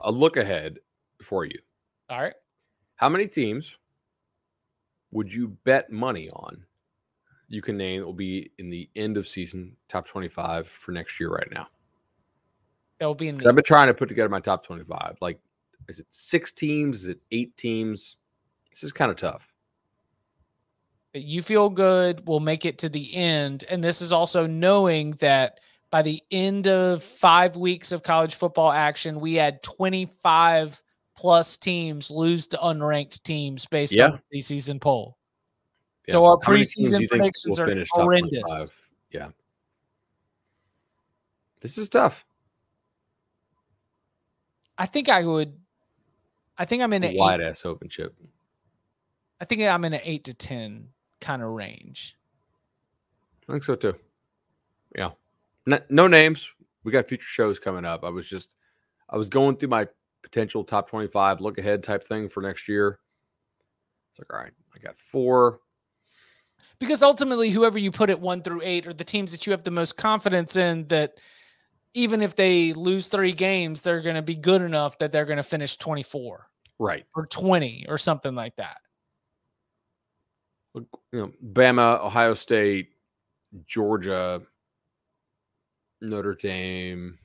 a look ahead for you. All right. How many teams would you bet money on? You can name it will be in the end of season top 25 for next year right now. That will be in I've been trying to put together my top 25. Like, is it 6 teams? Is it 8 teams? This is kind of tough. That you feel good will make it to the end. And this is also knowing that by the end of 5 weeks of college football action, we had 25 plus teams lose to unranked teams based on the preseason poll. Yeah. So our preseason predictions are horrendous. Yeah. This is tough. I think I'm in an wide ass open chip. I think I'm in an 8 to 10 kind of range. I think so too. Yeah. No names. We got future shows coming up. I was going through my potential top 25 look ahead type thing for next year. It's like, all right, I got 4. Because ultimately, whoever you put at 1 through 8 are the teams that you have the most confidence in, that even if they lose 3 games, they're going to be good enough that they're going to finish 24. Right. Or 20 or something like that. Bama, Ohio State, Georgia, Notre Dame,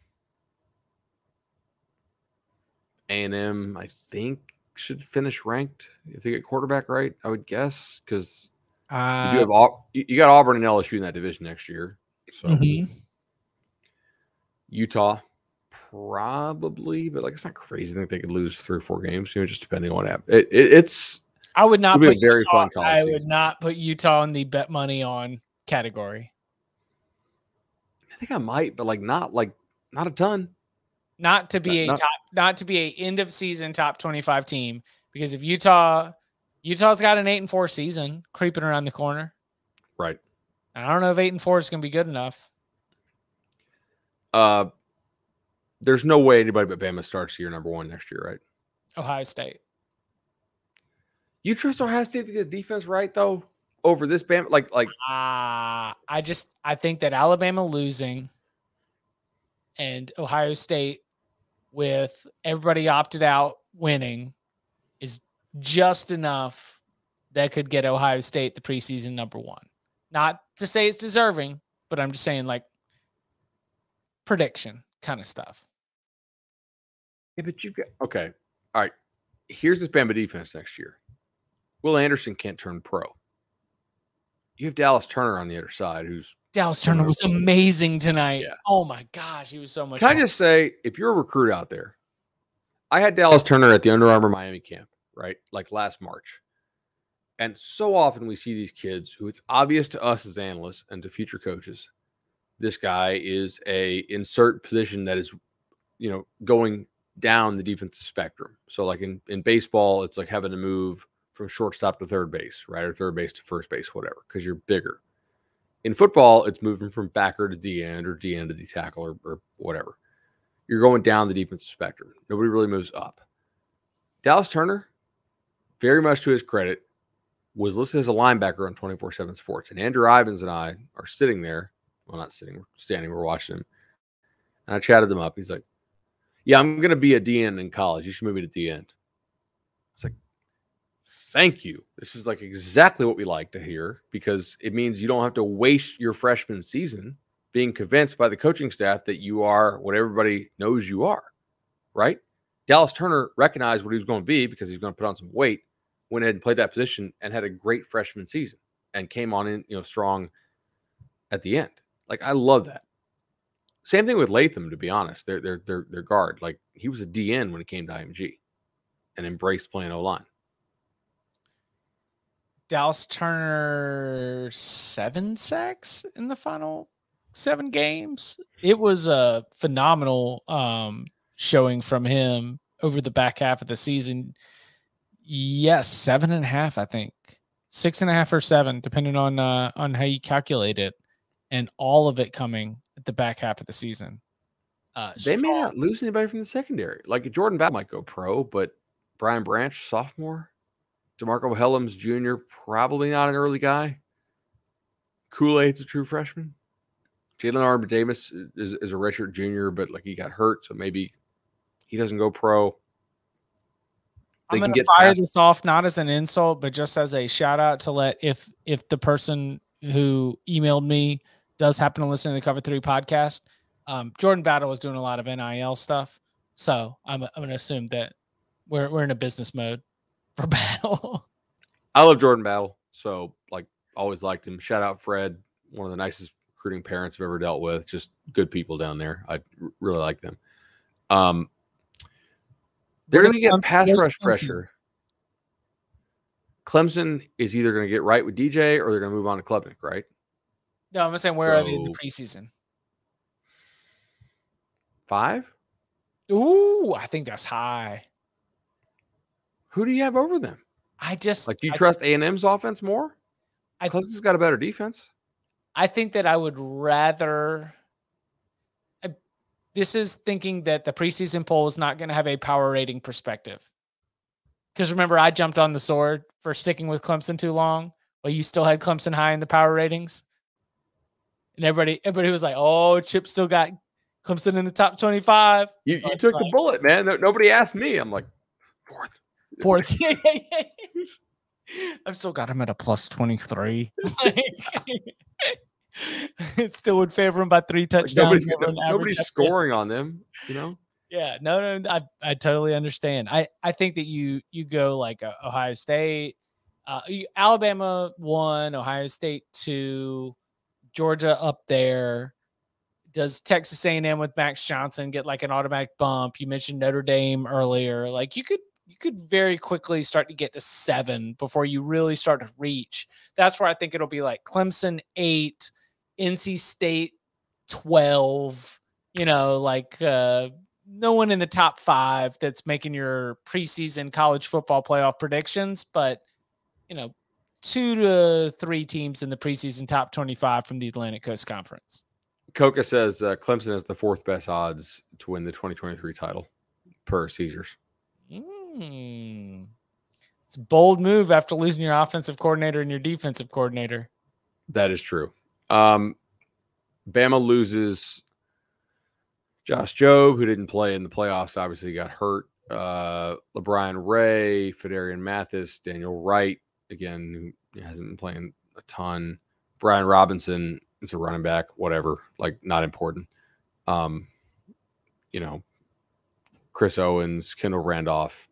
A&M, I think, should finish ranked if they get quarterback right, I would guess, because you got Auburn and LSU in that division next year. So Utah, probably, but it's not crazy. I think they could lose 3 or 4 games, just depending on what happens. I would not put very fun college I would not put Utah in the bet money on category. I think I might, but not a ton. Not to be a end of season top 25 team, because if Utah's got an 8-4 season creeping around the corner. Right. And I don't know if 8-4 is going to be good enough. There's no way anybody but Bama starts year number 1 next year, right? Ohio State. You trust Ohio State to get the defense right though over this Bama? I think that Alabama losing and Ohio State with everybody opted out winning is just enough that could get Ohio State the preseason number 1. Not to say it's deserving, but I'm just saying prediction kind of stuff. Yeah, but you've got okay. All right. Here's this Bama defense next year. Will Anderson can't turn pro. You have Dallas Turner on the other side, Dallas Turner was amazing tonight. Yeah. Oh my gosh, he was so much fun. I just say, if you're a recruit out there, I had Dallas Turner at the Under Armour Miami camp, right? Last March. And so often we see these kids who it's obvious to us as analysts and to future coaches, this guy is a insert position that is, going down the defensive spectrum. So in baseball, it's like having to move from shortstop to third base, right? Or third base to first base, whatever, because you're bigger. In football, it's moving from backer to D-end or D-end to D-tackle or whatever. You're going down the defensive spectrum. Nobody really moves up. Dallas Turner, very much to his credit, was listed as a linebacker on 24/7 Sports. And Andrew Ivins and I are sitting there. Well, not sitting, we're standing, we're watching him. And I chatted him up. He's like, yeah, I'm going to be a D-end in college. You should move me to D-end. It's like, thank you. This is exactly what we like to hear, because it means you don't have to waste your freshman season being convinced by the coaching staff that you are what everybody knows you are, right? Dallas Turner recognized what he was going to be because he's going to put on some weight, went ahead and played that position and had a great freshman season and came on in, strong at the end. I love that. Same thing with Latham, to be honest. Their guard. He was a DN when he came to IMG and embraced playing O-line. Dallas Turner 7 sacks in the final 7 games. It was a phenomenal showing from him over the back half of the season. Yes, 7.5, I think. 6.5 or 7, depending on how you calculate it, and all of it coming at the back half of the season. They may not lose anybody from the secondary. Jordan Battle might go pro, but Brian Branch, sophomore. DeMarco Helms Jr., probably not an early guy. Kool-Aid's a true freshman. Jalen Armour Davis is a redshirt junior, but he got hurt, so maybe he doesn't go pro. I'm going to fire this off not as an insult, but just as a shout out to let if the person who emailed me does happen to listen to the Cover 3 podcast. Jordan Battle was doing a lot of NIL stuff, so I'm going to assume that we're in a business mode for Battle. I love Jordan Battle, so like always liked him. Shout out Fred, one of the nicest recruiting parents I've ever dealt with. Just good people down there. I really like them. They're going to get pass rush pressure. Clemson is either going to get right with DJ or they're going to move on to Klubnik, right? No, I'm saying where are they in the preseason? 5? Ooh, I think that's high. Who do you have over them? Do you trust A&M's offense more? Clemson's got a better defense. I think that I would rather. This is thinking that the preseason poll is not going to have a power rating perspective. Because remember, I jumped on the sword for sticking with Clemson too long, but you still had Clemson high in the power ratings. And everybody was like, "Oh, Chip still got Clemson in the top 25." You took the bullet, man. Nobody asked me. I'm like, fourth. I've still got him at a plus 23. It still would favor him by 3 touchdowns. Nobody's scoring on them, you know? Yeah, no, I totally understand. I think that you go like Ohio State, Alabama 1, Ohio State 2, Georgia up there. Does Texas A&M with Max Johnson get like an automatic bump? You mentioned Notre Dame earlier. Like you could very quickly start to get to 7 before you really start to reach. That's where I think it'll be like Clemson 8, NC State 12. You know, like no one in the top 5 that's making your preseason college football playoff predictions, but 2 to 3 teams in the preseason top 25 from the Atlantic Coast Conference. Coca says Clemson has the 4th best odds to win the 2023 title per Caesars. It's a bold move after losing your offensive coordinator and your defensive coordinator. That is true. Bama loses Josh Jobe, who didn't play in the playoffs, obviously got hurt. LeBron Ray, Fedarian Mathis, Daniel Wright, again, who hasn't been playing a ton. Brian Robinson, it's a running back, whatever, like not important. Chris Owens, Kendall Randolph,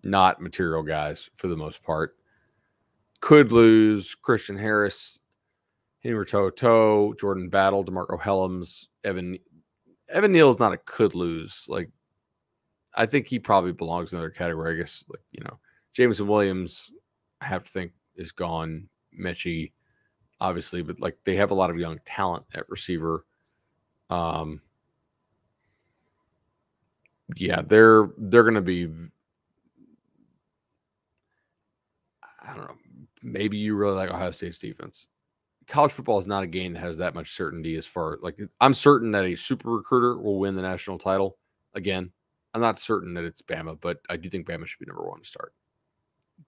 not material guys for the most part. Could lose Christian Harris, Henry To'oTo'o, Jordan Battle, DeMarco Helms, Evan Neal is not a could lose. Like, I think he probably belongs in another category. I guess, Jameson Williams, I have to think is gone. Mechie, obviously, but like they have a lot of young talent at receiver. Yeah, they're going to be. I don't know. Maybe you really like Ohio State's defense. College football is not a game that has that much certainty as far I'm certain that a super recruiter will win the national title again. I'm not certain that it's Bama, but I do think Bama should be number 1 to start.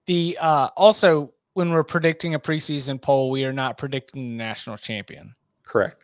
The also when we're predicting a preseason poll, we are not predicting the national champion. Correct.